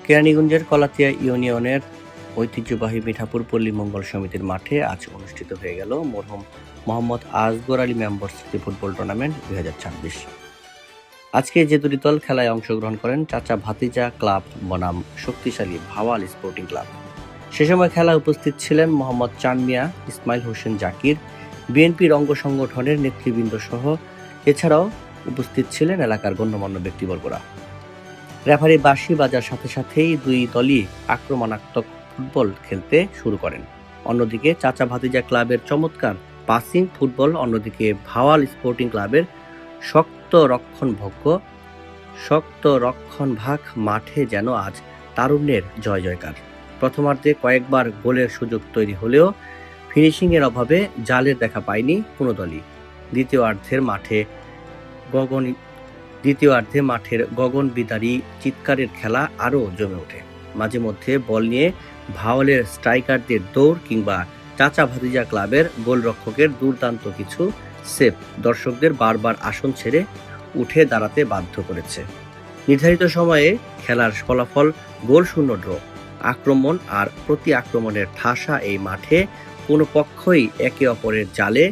কেরানীগঞ্জের কলাতিয়া ইউনিয়নের ঐতিহ্যবাহী মিঠাপুর পল্লী মঙ্গল সমিতির মাঠে আজ অনুষ্ঠিত হয়ে গেল মরহুম মোহাম্মদ আসগর আলী মেম্বার স্মৃতি ফুটবল টুর্নামেন্ট 2026। আজকে যে দুটি দল খেলায় অংশগ্রহণ করেন চাচা ভাতিজা ক্লাব বনাম শক্তিশালী ভাওয়াল স্পোর্টিং ক্লাব। সে সময় খেলায় উপস্থিত ছিলেন মোহাম্মদ চান মিয়া, ইসমাইল হোসেন জাকির, বিএনপির অঙ্গ সংগঠনের নেতৃবৃন্দ সহ এছাড়াও উপস্থিত ছিলেন এলাকার গণ্যমান্য ব্যক্তিবর্গরা। রেফারি বাঁশি বাজার সাথে সাথেই দুই দলই আক্রমণাত্মক ফুটবল খেলতে শুরু করেন। অন্যদিকে চাচা ভাতিজা ক্লাবের চমৎকার পাসিং ফুটবল, অন্যদিকে ভাওয়াল স্পোর্টিং ক্লাবের শক্ত রক্ষণভাগ মাঠে যেন আজ তারুণ্যের জয় জয়কার। প্রথমার্ধে কয়েকবার গোলের সুযোগ তৈরি হলেও ফিনিশিংয়ের অভাবে জালের দেখা পায়নি কোনো দলই। দ্বিতীয়ার্ধে মাঠের গগনবিদারী চিৎকারের খেলা আরও জমে ওঠে। মাঝে মধ্যে বল নিয়ে ভাওয়ালের স্ট্রাইকারদের দৌড় কিংবা চাচা ভাতিজা ক্লাবের গোলরক্ষকের দুর্দান্ত কিছু সেভ দর্শকদের বারবার আসন ছেড়ে উঠে দাঁড়াতে বাধ্য করেছে। নির্ধারিত সময়ে খেলার ফলাফল গোলশূন্য ড্র। আক্রমণ আর প্রতি আক্রমণের ঠাসা এই মাঠে কোনো পক্ষই একে অপরের জালে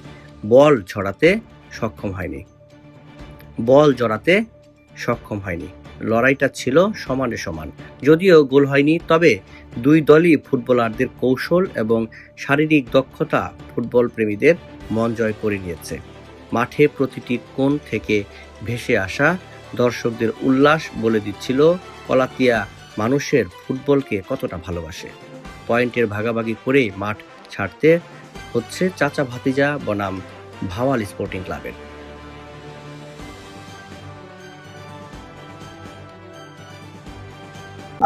বল জড়াতে সক্ষম হয়নি। লড়াইটা ছিল সমানে সমান। যদিও গোল হয়নি, তবে দুই দলই ফুটবলারদের কৌশল এবং শারীরিক দক্ষতা ফুটবল প্রেমীদের মন জয় করে নিয়েছে। মাঠে প্রতিটি কোণ থেকে ভেসে আসা দর্শকদের উল্লাস বলে দিচ্ছিল কলাতিয়া মানুষের ফুটবলকে কতটা ভালোবাসে। পয়েন্টের ভাগাভাগি করেই মাঠ ছাড়তে হচ্ছে চাচা ভাতিজা বনাম ভাওয়াল স্পোর্টিং ক্লাবের।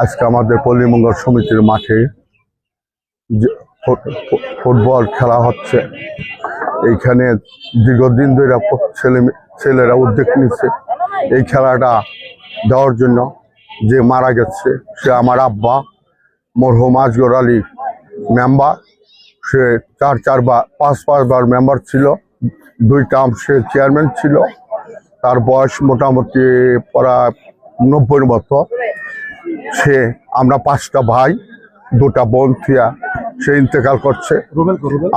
আজকে আমাদের পল্লী মঙ্গল সমিতির মাঠে ফুটবল খেলা হচ্ছে। এইখানে দীর্ঘদিন ধরে ছেলেরা উদ্যোগ নিচ্ছে এই খেলাটা দেওয়ার জন্য। যে মারা গেছে সে আমার আব্বা মরহুম আসগর আলী মেম্বার। সে পাঁচবার মেম্বার ছিল, 2 টার্ম সে চেয়ারম্যান ছিল। তার বয়স মোটামুটি প্রায় 90 বছর। আমরা 5টা ভাই 2টা বোন থিয়া সে ইন্তেকাল করছে।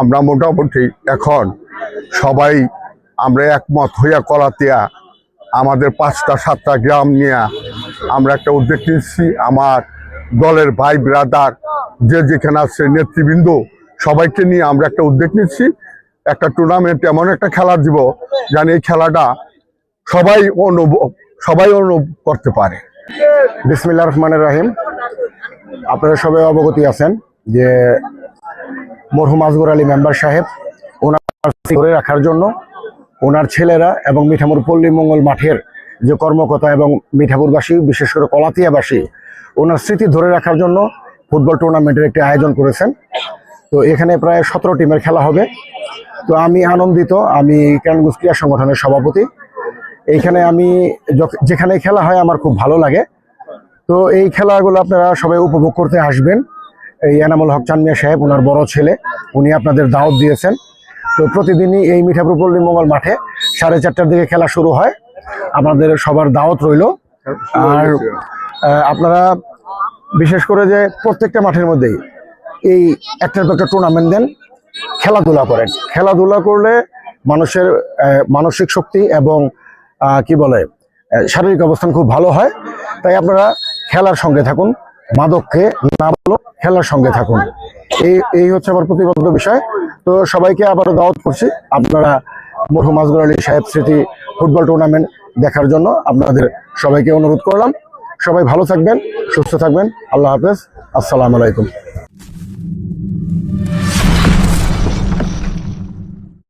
আমরা মোটামুটি এখন সবাই আমরা একমত হইয়া কলাতিয়া আমাদের 5টা 7টা গ্রাম নিয়ে আমরা একটা উদ্যোগ নিচ্ছি। আমার দলের ভাই ব্রাদার যে যেখানে আছে নেতৃবৃন্দ সবাইকে নিয়ে আমরা একটা উদ্যোগ নিচ্ছি। একটা টুর্নামেন্ট এমন একটা খেলা দিব যেন এই খেলাটা সবাই অনুভব করতে পারে। বিসমিল্লাহির রহমানির রহিম। আপনারা সবাই অবগত আছেন যে মরহুম আসগর আলী মেম্বার সাহেব ওনার ধরে রাখার জন্য ওনার ছেলেরা এবং মিঠাপুর পল্লী মঙ্গল মাঠের যে কর্মকর্তা এবং মিঠাপুরবাসী বিশেষ করে কলাতিয়াবাসী ওনার স্মৃতি ধরে রাখার জন্য ফুটবল টুর্নামেন্টের একটি আয়োজন করেছেন। তো এখানে প্রায় 17 টিমের খেলা হবে। তো আমি আনন্দিত, আমি কেরানীগঞ্জ ক্রীড়া সংগঠনের সভাপতি। এইখানে আমি যেখানে খেলা হয় আমার খুব ভালো লাগে। তো এই খেলাগুলো আপনারা সবাই উপভোগ করতে আসবেন। এই এনামুল হক চান মিয়া সাহেব ওনার বড় ছেলে, উনি আপনাদের দাওয়াত দিয়েছেন। তো প্রতিদিনই এই মিঠাপুর পল্লী মঙ্গল মাঠে 4:30টার দিকে খেলা শুরু হয়। আপনাদের সবার দাওয়াত রইল। আর আপনারা বিশেষ করে যে প্রত্যেকটা মাঠের মধ্যেই এই একটার পর একটা টুর্নামেন্ট দেন, খেলাধুলা করেন। খেলাধুলা করলে মানুষের মানসিক শক্তি এবং শারীরিক অবস্থান খুব ভালো হয়। তাই আপনারা খেলার সঙ্গে থাকুন, মাদককে না বলো, খেলার সঙ্গে থাকুন। এই হচ্ছে আমার প্রতিবদ্ধ বিষয়। তো সবাইকে আবারও দাওয়াত করছি আপনারা মরহুম আসগর আলী সাহেব স্মৃতি ফুটবল টুর্নামেন্ট দেখার জন্য আপনাদের সবাইকে অনুরোধ করলাম। সবাই ভালো থাকবেন, সুস্থ থাকবেন। আল্লাহ হাফেজ, আসসালামু আলাইকুম।